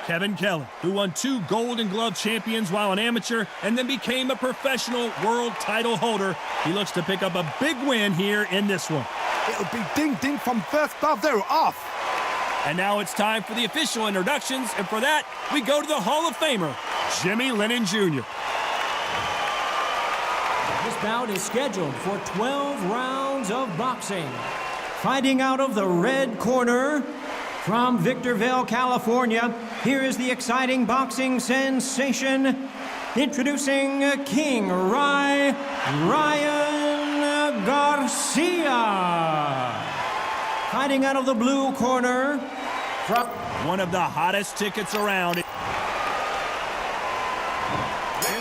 Kelley, who won 2 Golden Glove champions while an amateur and then became a professional world title holder. He looks to pick up a big win here in this one. It'll be ding-ding from first glove. They're off. And now it's time for the official introductions, and for that, we go to the Hall of Famer, Jimmy Lennon Jr. This bout is scheduled for 12 rounds of boxing. Fighting out of the red corner, from Victorville, California, here is the exciting boxing sensation, introducing King Ryan Garcia. Fighting out of the blue corner, from one of the hottest tickets around. Here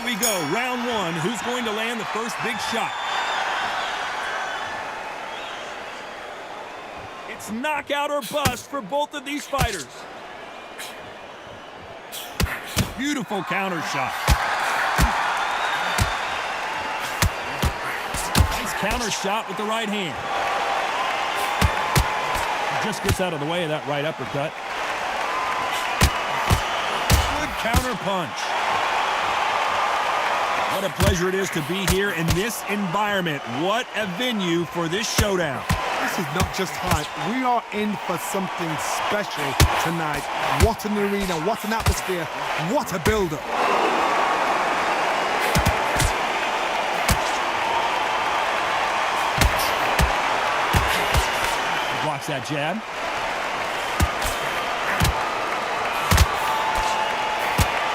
we go, round 1. Who's going to land the first big shot? It's knockout or bust for both of these fighters. Beautiful counter shot. Nice counter shot with the right hand. Just gets out of the way of that right uppercut. Good counter punch. What a pleasure it is to be here in this environment. What a venue for this showdown. This is not just hype. We are in for something special tonight. What an arena, what an atmosphere, what a build-up. Blocks that jab.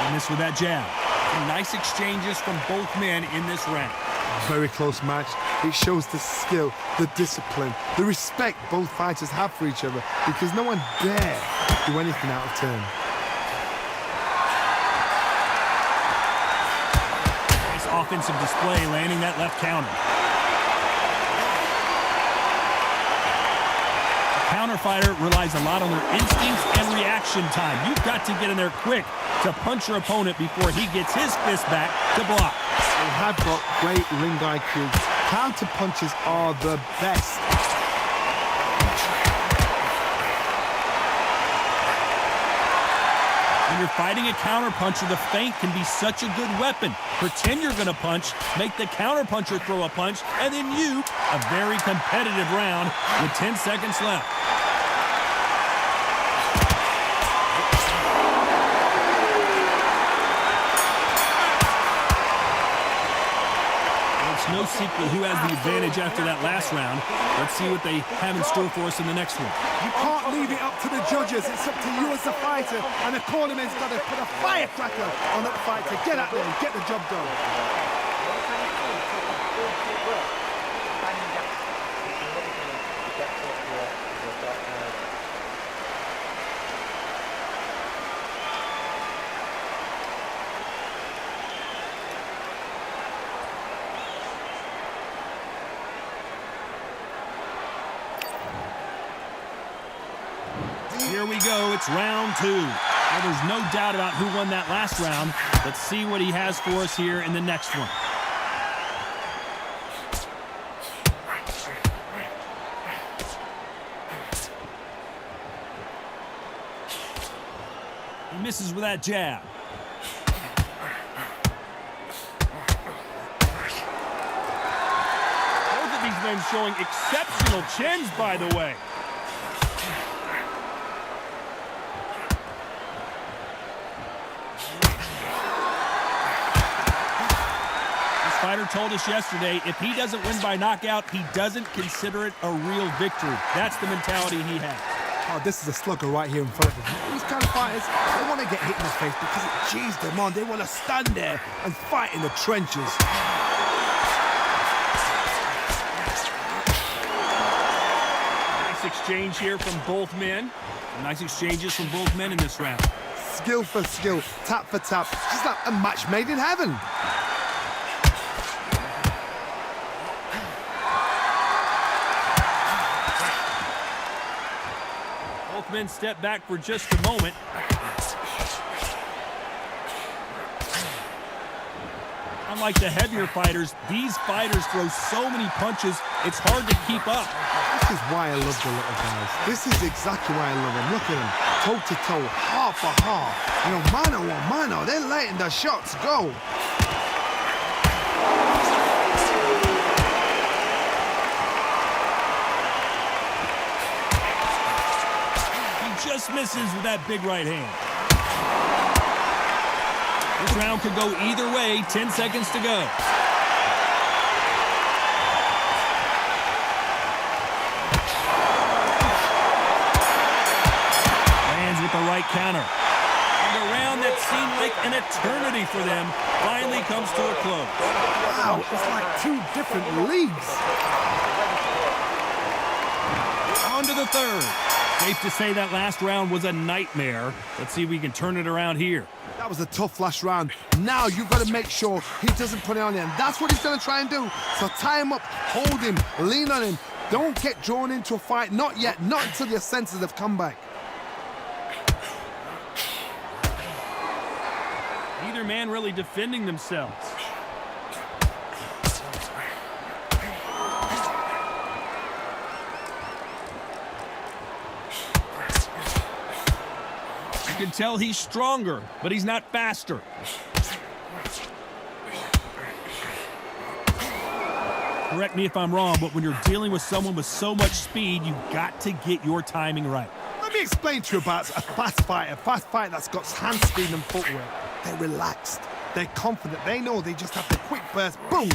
And this with that jab. Some nice exchanges from both men in this round. Very close match. It shows the skill, the discipline, the respect both fighters have for each other, because no one dare do anything out of turn. Nice offensive display, landing that left counter. The counter fighter relies a lot on their instincts and reaction time. You've got to get in there quick to punch your opponent before he gets his fist back to block. They have got great ring IQ. Counter punches are the best. When you're fighting a counter puncher, the feint can be such a good weapon. Pretend you're going to punch, make the counter puncher throw a punch, and then you, a very competitive round with 10 seconds left. No secret who has the advantage after that last round. Let's see what they have in store for us in the next one. You can't leave it up to the judges. It's up to you as the fighter, and the cornerman's got to put a firecracker on that fight to get out there and get the job done. Here we go, it's round 2. Well, there's no doubt about who won that last round. Let's see what he has for us here in the next one. He misses with that jab. Both of these men showing exceptional chins, by the way. Fighter told us yesterday, if he doesn't win by knockout, he doesn't consider it a real victory. That's the mentality he has. Oh, this is a slugger right here in front of him. These kind of fighters, they want to get hit in the face because it cheers them on. They want to stand there and fight in the trenches. Nice exchange here from both men. Nice exchanges from both men in this round. Skill for skill, tap for tap. Just like a match made in heaven. Both men step back for just a moment. Unlike the heavier fighters, these fighters throw so many punches, it's hard to keep up. This is why I love the little guys. This is exactly why I love them. Look at them. toe-to-toe, heart for heart. You know, mano a mano, they're letting the shots go. He just misses with that big right hand. This round could go either way, 10 seconds to go. Lands with the right counter. And a round that seemed like an eternity for them finally comes to a close. Wow, it's like two different leagues. On to the third. Safe to say that last round was a nightmare. Let's see if we can turn it around here. That was a tough last round. Now you've got to make sure he doesn't put it on you, and that's what he's going to try and do. So tie him up, hold him, lean on him. Don't get drawn into a fight. Not yet. Not until your senses have come back. Neither man really defending themselves. You can tell he's stronger, but he's not faster. Correct me if I'm wrong, but when you're dealing with someone with so much speed, you've got to get your timing right. Let me explain to you about a fast fighter that's got hand speed and footwork. They're relaxed. They're confident. They know they just have the quick burst. Boom!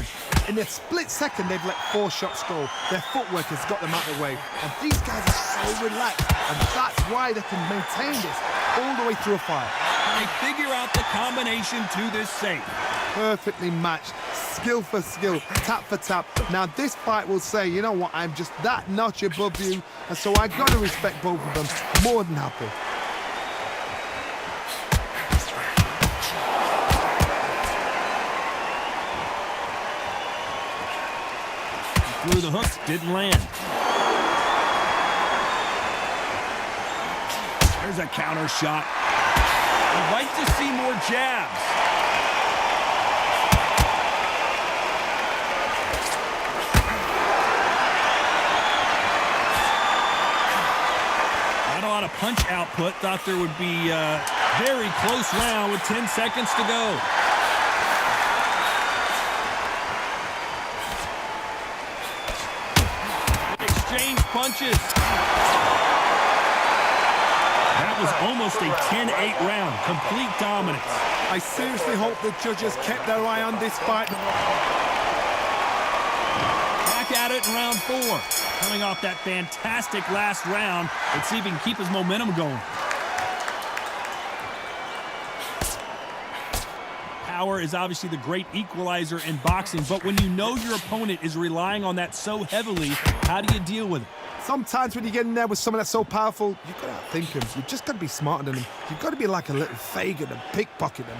In a split second, they've let 4 shots go. Their footwork has got them out of the way. And these guys are so relaxed. And that's why they can maintain this all the way through a fight. And they figure out the combination to this safe. Perfectly matched. Skill for skill. Tap for tap. Now, this fight will say, you know what, I'm just that notch above you. And so I got to respect both of them. More than happy. Through the hook, didn't land. There's a counter shot. I'd like to see more jabs. Not a lot of punch output. Thought there would be a very close round with 10 seconds to go. Punches. That was almost a 10-8 round. Complete dominance. I seriously hope the judges kept their eye on this fight. Back at it in round 4. Coming off that fantastic last round. Let's see if he can keep his momentum going. Power is obviously the great equalizer in boxing, but when you know your opponent is relying on that so heavily, how do you deal with it? Sometimes when you get in there with someone that's so powerful, you've got to outthink him. You've just got to be smarter than him. You've got to be like a little Fagin and pickpocket him.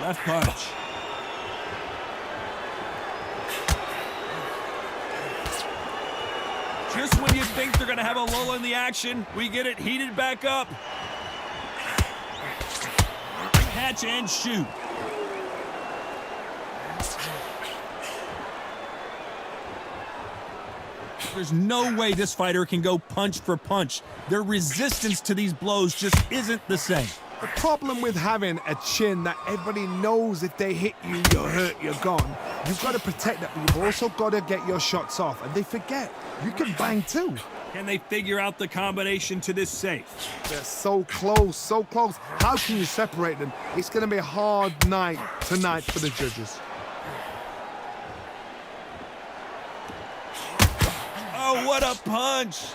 Left punch. Just when you think they're going to have a lull in the action, we get it heated back up. Catch and shoot. There's no way this fighter can go punch for punch. Their resistance to these blows just isn't the same. The problem with having a chin that everybody knows if they hit you, you're hurt, you're gone. You've got to protect that, but you've also got to get your shots off. And they forget, you can bang too. Can they figure out the combination to this safe? They're so close, so close. How can you separate them? It's going to be a hard night tonight for the judges. Oh, what a punch!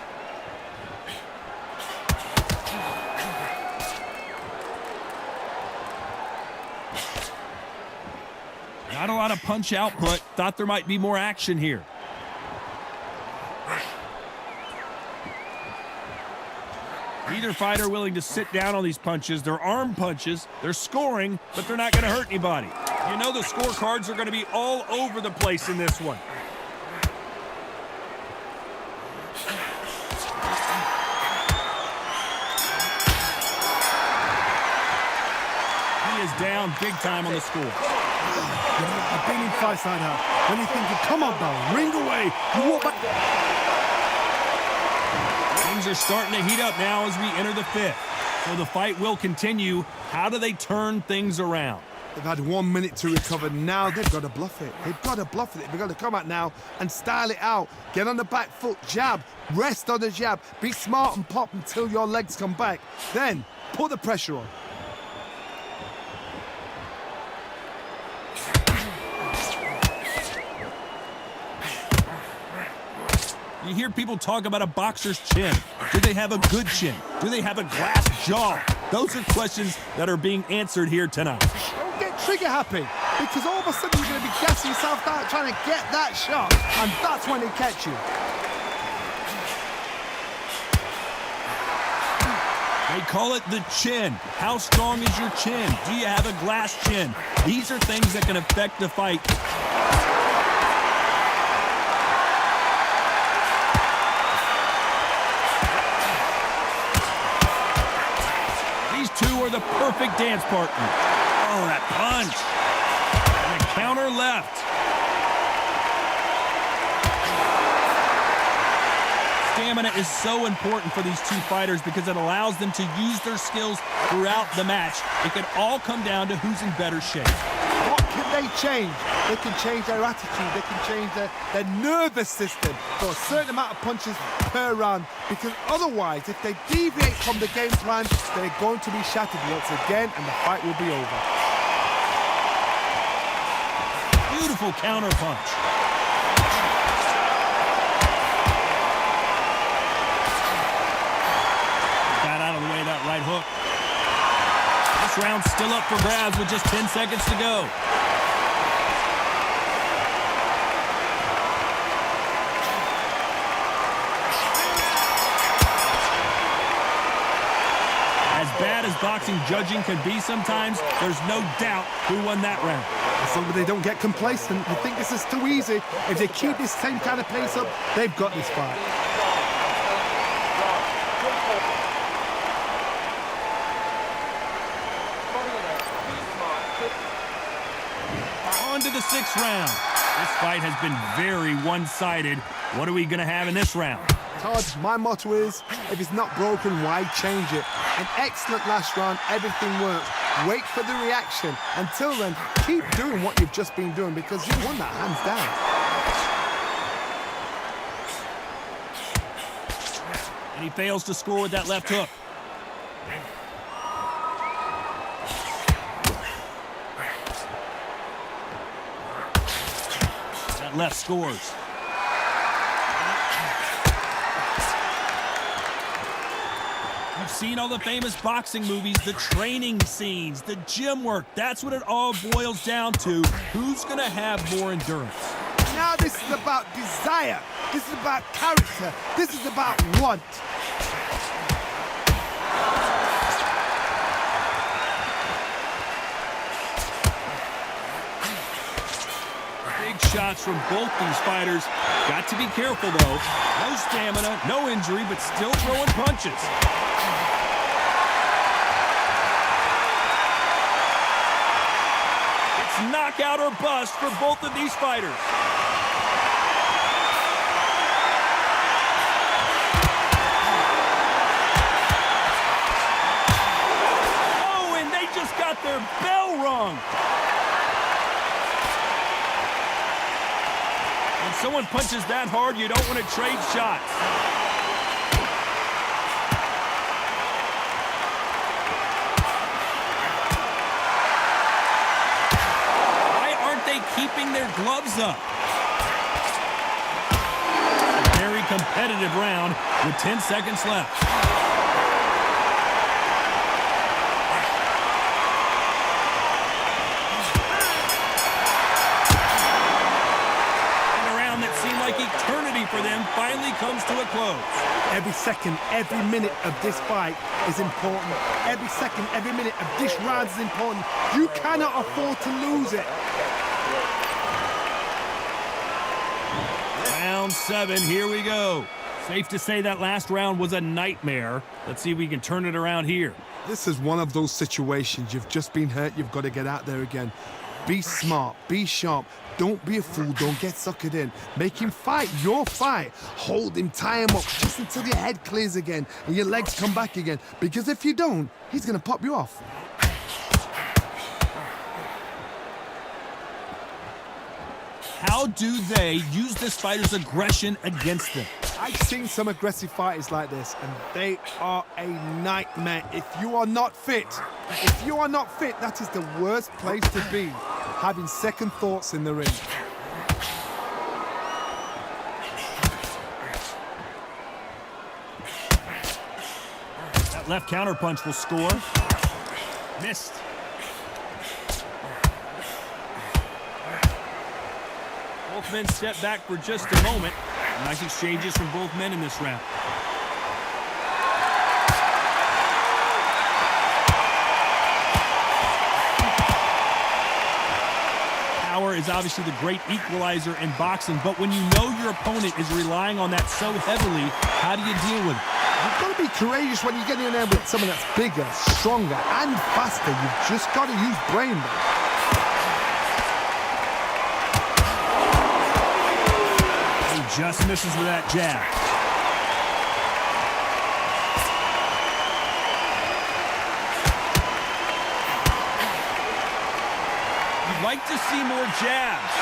Not a lot of punch output. Thought there might be more action here. Neither fighter willing to sit down on these punches. They're arm punches. They're scoring, but they're not going to hurt anybody. You know the scorecards are going to be all over the place in this one. He is down big time on the score. I've been in fights like that. When you're thinking, come on, Baron, ring away. You walk back. Things are starting to heat up now as we enter the fifth. So the fight will continue. How do they turn things around? They've had 1 minute to recover. Now they've got to bluff it. They've got to bluff it. They've got to come out now and style it out. Get on the back foot, jab, rest on the jab. Be smart and pop until your legs come back. Then put the pressure on. You hear people talk about a boxer's chin. Do they have a good chin? Do they have a glass jaw? Those are questions that are being answered here tonight. Don't get trigger happy, because all of a sudden you're going to be gassing yourself out trying to get that shot, and that's when they catch you. They call it the chin. How strong is your chin? Do you have a glass chin? These are things that can affect the fight. Two are the perfect dance partner. Oh, that punch. And a counter left. Stamina is so important for these two fighters because it allows them to use their skills throughout the match. It can all come down to who's in better shape. What can they change? They can change their attitude. They can change their nervous system for a certain amount of punches per round. Because otherwise, if they deviate from the game plan, they're going to be shattered once again, and the fight will be over. Beautiful counter punch. Got out of the way of that right hook. This round's still up for grabs with just 10 seconds to go. As bad as boxing judging can be sometimes, there's no doubt who won that round. As long as they don't get complacent, they think this is too easy. If they keep this same kind of pace up, they've got this fight. On to the sixth round. This fight has been very one-sided. What are we going to have in this round? Todd, my motto is, if it's not broken, why change it? An excellent last round, everything works. Wait for the reaction. Until then, keep doing what you've just been doing because you won that hands down. And he fails to score with that left hook. That left scores. You've seen all the famous boxing movies, the training scenes, the gym work. That's what it all boils down to. Who's going to have more endurance? Now this is about desire. This is about character. This is about want. Big shots from both these fighters. Got to be careful, though. No stamina, no injury, but still throwing punches. It's knockout or bust for both of these fighters. Oh, and they just got their bell rung. When someone punches that hard, you don't want to trade shots. Keeping their gloves up. A very competitive round with 10 seconds left. And a round that seemed like eternity for them finally comes to a close. Every second, every minute of this fight is important. Every second, every minute of this round is important. You cannot afford to lose it. Round 7, here we go. Safe to say that last round was a nightmare. Let's see if we can turn it around here. This is one of those situations. You've just been hurt. You've got to get out there again. Be smart, be sharp. Don't be a fool, don't get suckered in. Make him fight your fight. Hold him, tie him up just until your head clears again and your legs come back again. Because if you don't, he's gonna pop you off. How do they use this fighter's aggression against them? I've seen some aggressive fighters like this, and they are a nightmare. If you are not fit, that is the worst place to be, having second thoughts in the ring. That left counterpunch will score. Missed. Both men step back for just a moment. Nice exchanges from both men in this round. Power is obviously the great equalizer in boxing, but when you know your opponent is relying on that so heavily, how do you deal with it? You've got to be courageous when you get in there with someone that's bigger, stronger, and faster. You've just got to use brain. Just misses with that jab. You'd like to see more jabs.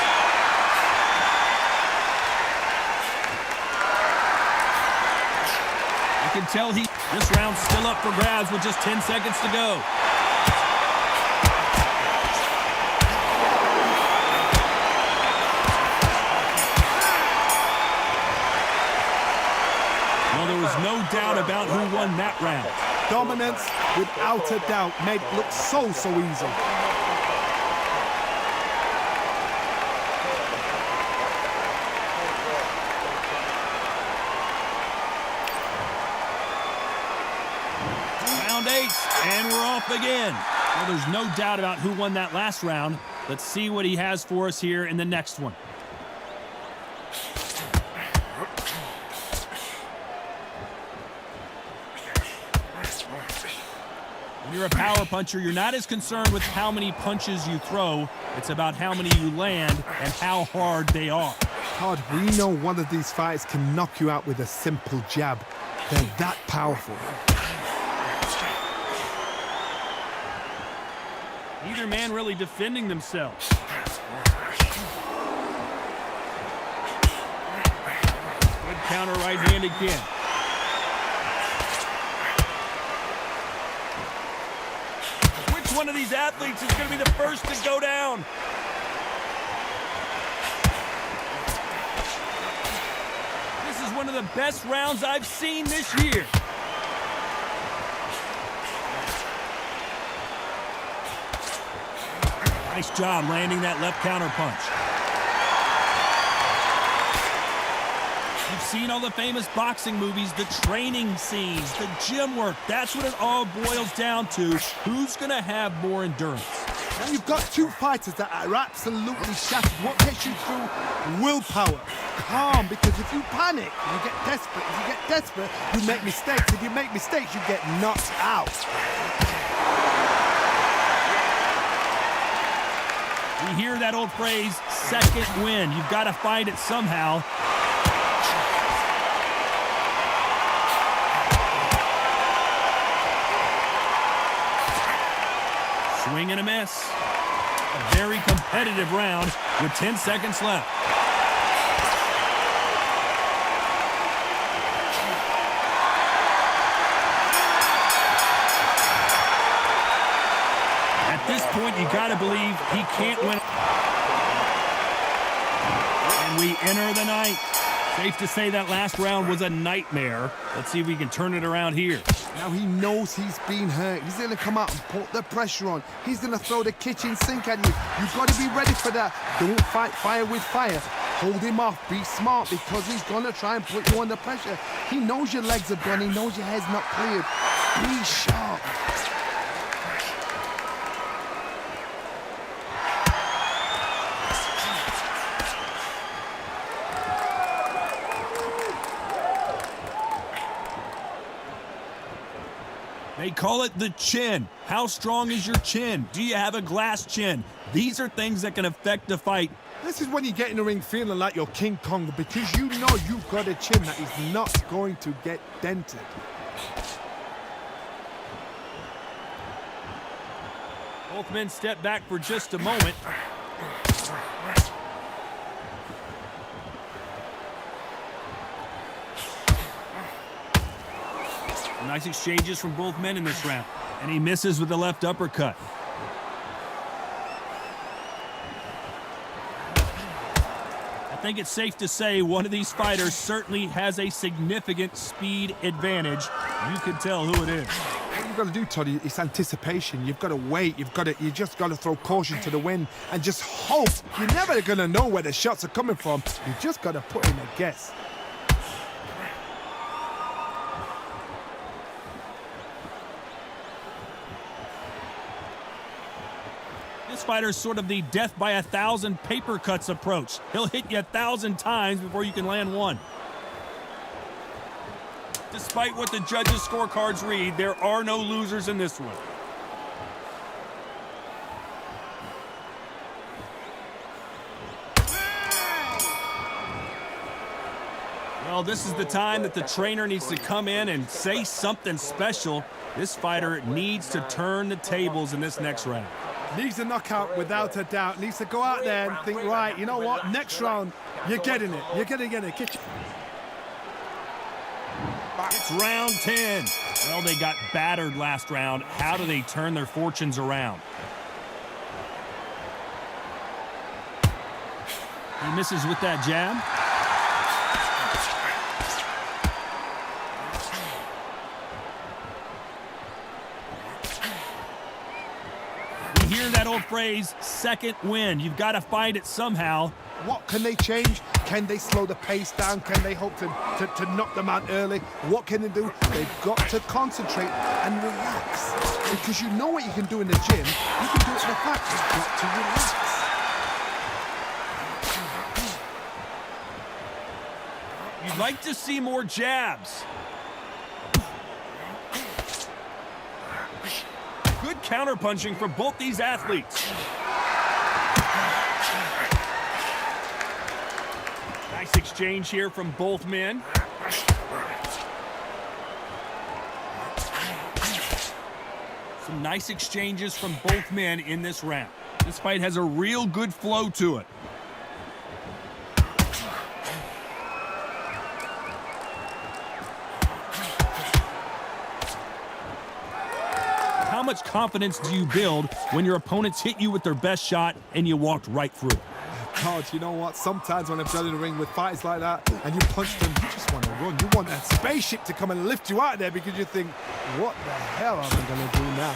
You can tell this round's still up for grabs with just 10 seconds to go. There was no doubt about who won that round. Dominance, without a doubt, made it look so easy. Round 8, and we're off again. Well, there's no doubt about who won that last round. Let's see what he has for us here in the next one. When you're a power puncher, you're not as concerned with how many punches you throw. It's about how many you land and how hard they are. Todd, we know one of these fighters can knock you out with a simple jab. They're that powerful. Neither man really defending themselves. Good counter right hand again. One of these athletes is going to be the first to go down. This is one of the best rounds I've seen this year. Nice job landing that left counter punch. You've seen all the famous boxing movies, the training scenes, the gym work. That's what it all boils down to. Who's going to have more endurance? Now you've got two fighters that are absolutely shattered. What gets you through? Willpower. Calm, because if you panic, you get desperate. If you get desperate, you make mistakes. If you make mistakes, you get knocked out. We hear that old phrase, second win. You've got to find it somehow. Swing and a miss. A very competitive round with 10 seconds left. At this point, you got to believe he can't win. And we enter the ninth. Safe to say that last round was a nightmare. Let's see if we can turn it around here. Now he knows he's been hurt. He's going to come out and put the pressure on. He's going to throw the kitchen sink at you. You've got to be ready for that. Don't fight fire with fire. Hold him off. Be smart, because he's going to try and put you under pressure. He knows your legs are gone. He knows your head's not cleared. Be sharp. They call it the chin. How strong is your chin? Do you have a glass chin? These are things that can affect the fight. This is when you get in the ring feeling like you're King Kong, because you know you've got a chin that is not going to get dented. Both men step back for just a moment. Nice exchanges from both men in this round. And he misses with the left uppercut. I think it's safe to say one of these fighters certainly has a significant speed advantage. You can tell who it is. What you've got to do, Toddy, is anticipation. You've got to wait. You just got to throw caution to the wind and just hope. You're never going to know where the shots are coming from. You just got to put in a guess. This fighter's sort of the death by 1,000 paper cuts approach. He'll hit you 1,000 times before you can land one. Despite what the judges' scorecards read, there are no losers in this one. Well, this is the time that the trainer needs to come in and say something special. This fighter needs to turn the tables in this next round. Needs a knockout without a doubt. Needs to go out there and think, right, you know what? Next round, you're getting it. You're going to get it. It's round 10. Well, they got battered last round. How do they turn their fortunes around? He misses with that jab. You hear that old phrase, second wind. You've got to find it somehow. What can they change? Can they slow the pace down? Can they hope to knock them out early? What can they do? They've got to concentrate and relax. Because you know what you can do in the gym. You can do it in the fight. You've got to relax. You'd like to see more jabs. Good counterpunching from both these athletes. Nice exchange here from both men. Some nice exchanges from both men in this round. This fight has a real good flow to it. How much confidence do you build when your opponents hit you with their best shot and you walked right through it? God, you know what? Sometimes when I've done in the ring with fights like that and you punch them, you just want to run. You want that spaceship to come and lift you out there because you think, what the hell am I going to do now?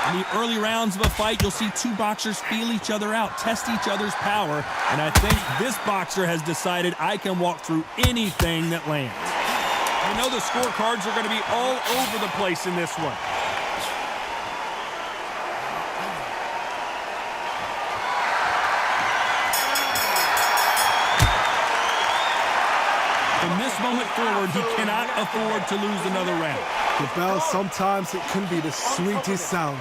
In the early rounds of a fight, you'll see two boxers feel each other out, test each other's power, and I think this boxer has decided I can walk through anything that lands. I know the scorecards are going to be all over the place in this one. From this moment forward, he cannot afford to lose another round. The bell, sometimes it can be the sweetest sound.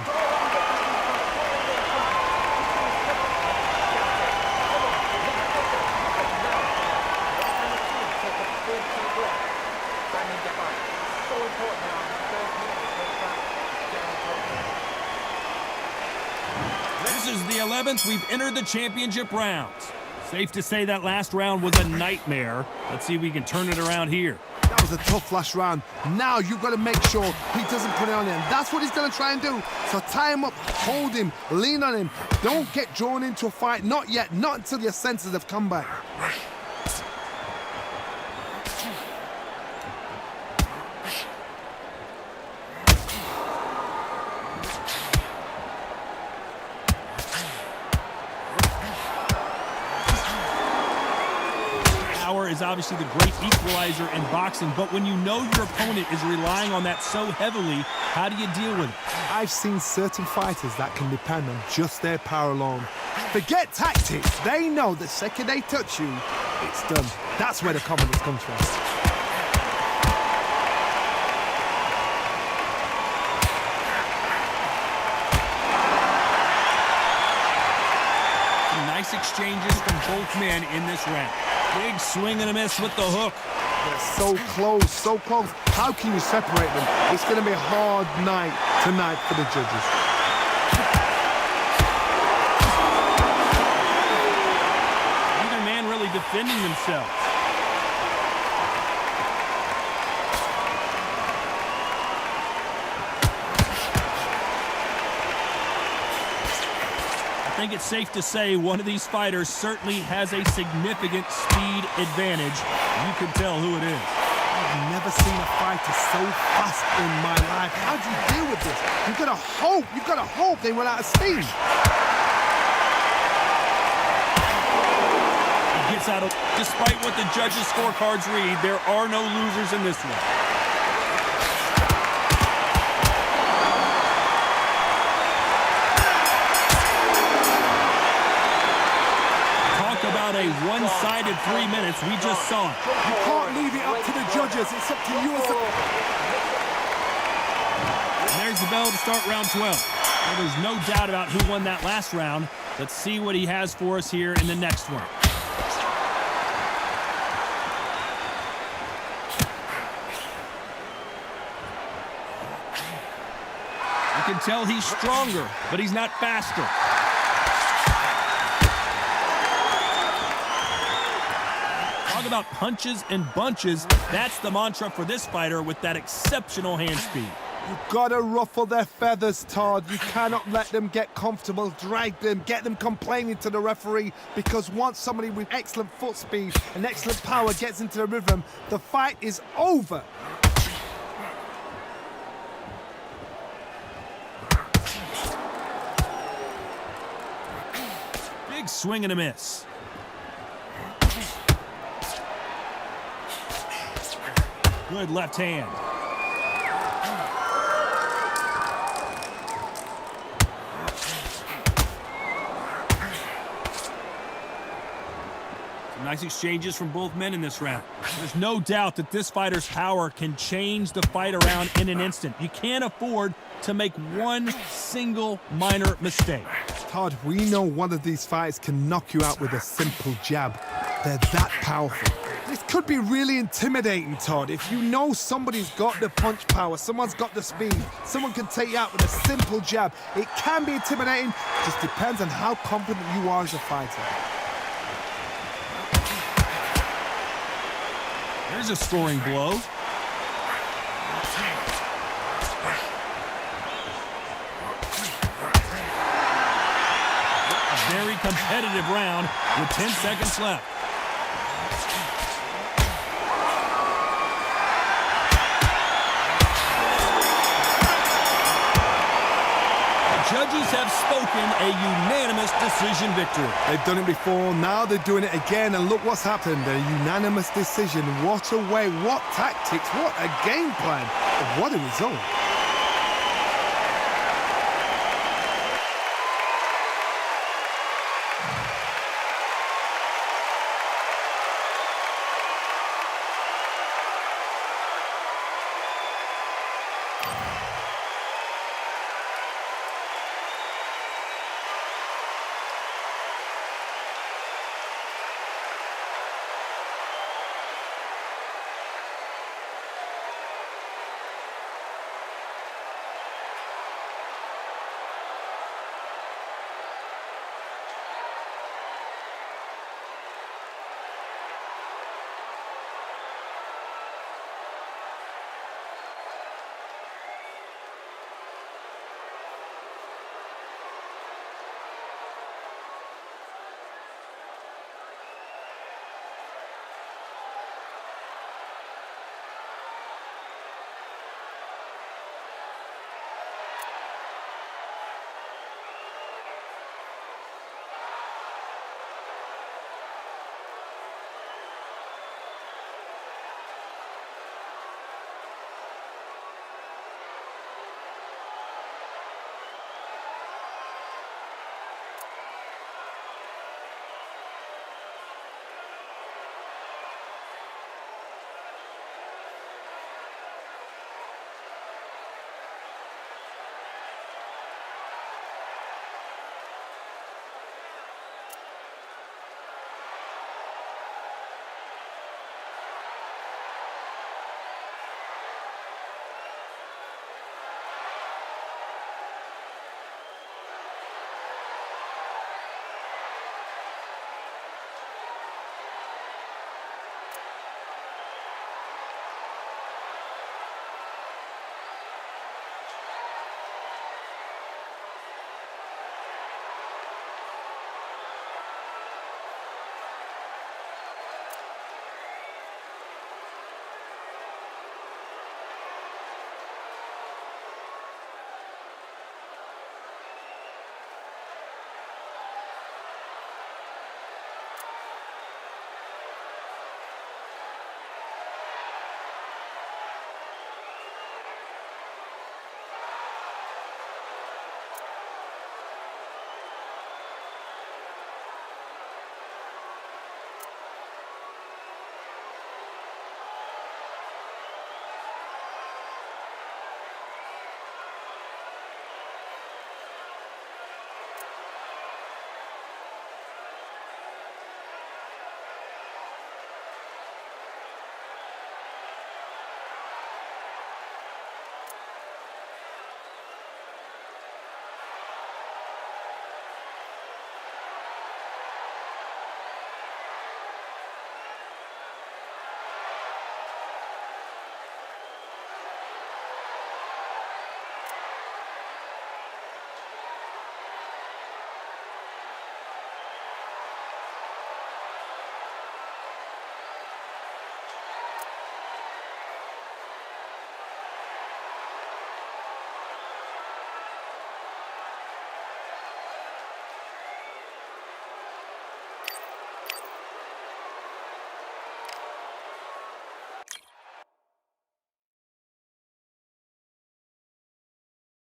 This is the 11th. We've entered the championship rounds. Safe to say that last round was a nightmare. Let's see if we can turn it around here. That was a tough last round. Now you've got to make sure he doesn't put it on him. That's what he's going to try and do. So tie him up, hold him, lean on him. Don't get drawn into a fight. Not yet. Not until your senses have come back. Power is obviously the great equalizer in boxing, but when you know your opponent is relying on that so heavily, how do you deal with it? I've seen certain fighters that can depend on just their power alone. Forget tactics. They know the second they touch you, It's done. That's where the confidence comes from. Nice exchanges from both men in this round. Big swing and a miss with the hook. They're so close, so close. How can you separate them? It's going to be a hard night tonight for the judges. Neither man really defending themselves. I think it's safe to say one of these fighters certainly has a significant speed advantage. You can tell who it is. I've never seen a fighter so fast in my life. How do you deal with this? You've got to hope they run out of steam. He gets out of, despite what the judges' scorecards read, there are no losers in this one. About a one-sided 3 minutes. We just saw it. You can't leave it up to the judges. It's up to you as a... And there's the bell to start round 12. Well, there's no doubt about who won that last round. Let's see what he has for us here in the next one. You can tell he's stronger, but he's not faster. Talk about punches and bunches. That's the mantra for this fighter with that exceptional hand speed. You've got to ruffle their feathers, Todd. You cannot let them get comfortable, drag them, get them complaining to the referee, because once somebody with excellent foot speed and excellent power gets into the rhythm, the fight is over. Big swing and a miss. Good left hand. Some nice exchanges from both men in this round. There's no doubt that this fighter's power can change the fight around in an instant. You can't afford to make one single minor mistake. Todd, we know one of these fights can knock you out with a simple jab. They're that powerful. This could be really intimidating, Todd. If you know somebody's got the punch power, someone's got the speed, someone can take you out with a simple jab, it can be intimidating. Just depends on how confident you are as a fighter. There's a scoring blow. A very competitive round with 10 seconds left. Judges have spoken a unanimous decision victory. They've done it before, now they're doing it again, and look what's happened. A unanimous decision. What a way, what tactics, what a game plan. What a result.